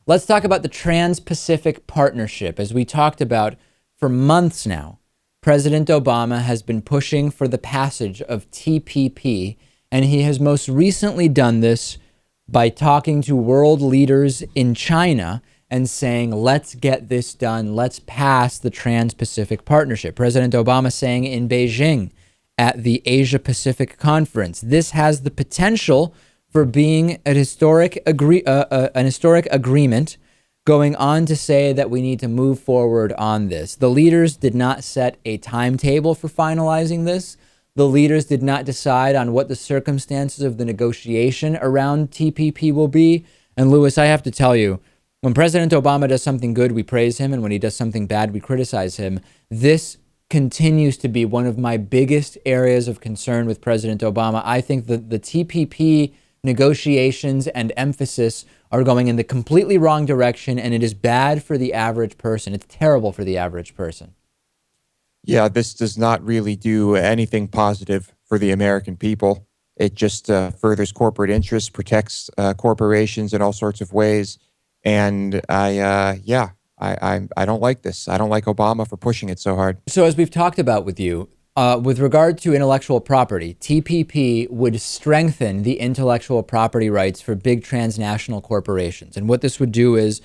Let's talk about the Trans-Pacific Partnership. As we talked about for months now, President Obama has been pushing for the passage of TPP, and he has most recently done this by talking to world leaders in China and saying, let's get this done. Let's pass the Trans-Pacific Partnership. President Obama saying in Beijing at the Asia-Pacific Conference, this has the potential for being an historic agreement, going on to say that we need to move forward on this. The leaders did not set a timetable for finalizing this. The leaders did not decide on what the circumstances of the negotiation around TPP will be. And Lewis, I have to tell you, when President Obama does something good, we praise him. And when he does something bad, we criticize him. This continues to be one of my biggest areas of concern with President Obama. I think that the TPP negotiations and emphasis are going in the completely wrong direction, and it is bad for the average person. It's terrible for the average person. Yeah, this does not really do anything positive for the American people. It just furthers corporate interests, protects corporations in all sorts of ways. And I don't like this. I don't like Obama for pushing it so hard. So as we've talked about with you, with regard to intellectual property, TPP would strengthen the intellectual property rights for big transnational corporations. And what this would do is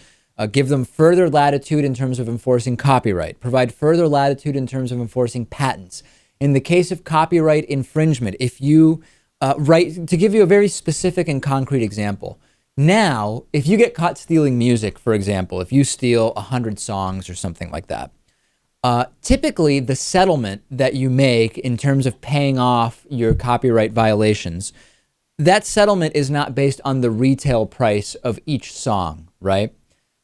give them further latitude in terms of enforcing copyright, provide further latitude in terms of enforcing patents. In the case of copyright infringement, if you to give you a very specific and concrete example, now, if you get caught stealing music, for example, if you steal 100 songs or something like that, typically the settlement that you make in terms of paying off your copyright violations, that settlement is not based on the retail price of each song, right?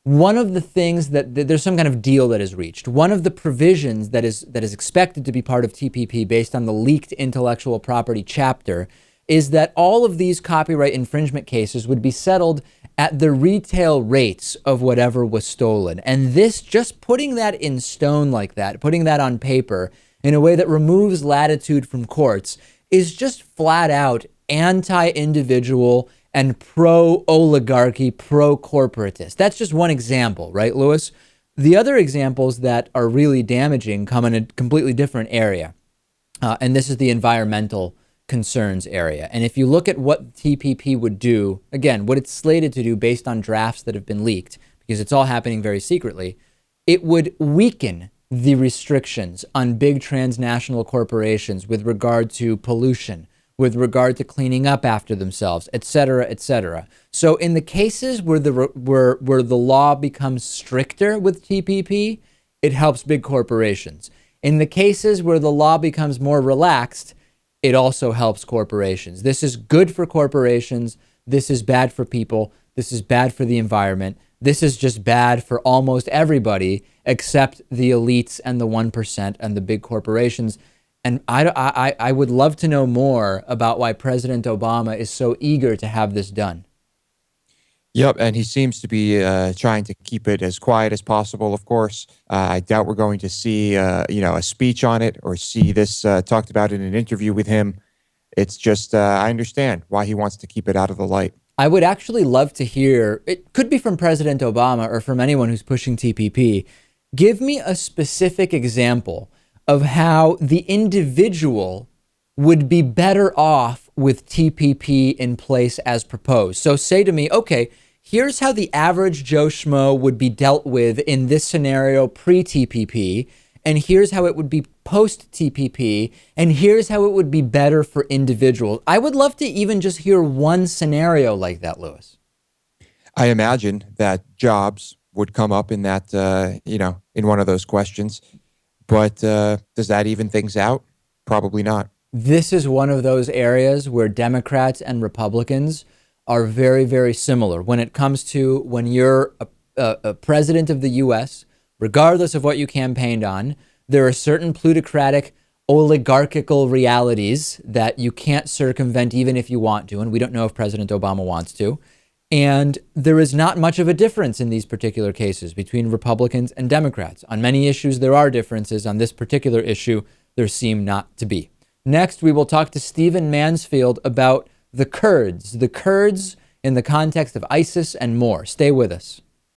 One of the things that there's some kind of deal that is reached. One of the provisions that is expected to be part of TPP based on the leaked intellectual property chapter is that all of these copyright infringement cases would be settled at the retail rates of whatever was stolen. And this, just putting that in stone like that, putting that on paper in a way that removes latitude from courts, is just flat out anti-individual and pro-oligarchy, pro-corporatist. That's just one example, right, Lewis? The other examples that are really damaging come in a completely different area. And this is the environmental concerns area. And if you look at what TPP would do, again, what it's slated to do based on drafts that have been leaked, because it's all happening very secretly, it would weaken the restrictions on big transnational corporations with regard to pollution, with regard to cleaning up after themselves, et cetera, et cetera. So in the cases where the law becomes stricter with TPP, it helps big corporations. In the cases where the law becomes more relaxed, it also helps corporations. This is good for corporations. This is bad for people. This is bad for the environment. This is just bad for almost everybody except the elites and the 1% and the big corporations. And I would love to know more about why President Obama is so eager to have this done. Yep, and he seems to be trying to keep it as quiet as possible, of course. I doubt we're going to see, a speech on it or see this talked about in an interview with him. It's just, I understand why he wants to keep it out of the light. I would actually love to hear, it could be from President Obama or from anyone who's pushing TPP, give me a specific example of how the individual would be better off with TPP in place as proposed. So say to me, okay, here's how the average Joe Schmo would be dealt with in this scenario pre-TPP, and here's how it would be post-TPP, and here's how it would be better for individuals. I would love to even just hear one scenario like that, Lewis. I imagine that jobs would come up in that, in one of those questions. But does that even things out? Probably not. This is one of those areas where Democrats and Republicans are very, very similar when it comes to when you're a president of the U.S., regardless of what you campaigned on, there are certain plutocratic, oligarchical realities that you can't circumvent even if you want to, and we don't know if President Obama wants to. And there is not much of a difference in these particular cases between Republicans and Democrats. On many issues, there are differences. On this particular issue, there seem not to be. Next, we will talk to Stephen Mansfield about the Kurds in the context of ISIS and more. Stay with us.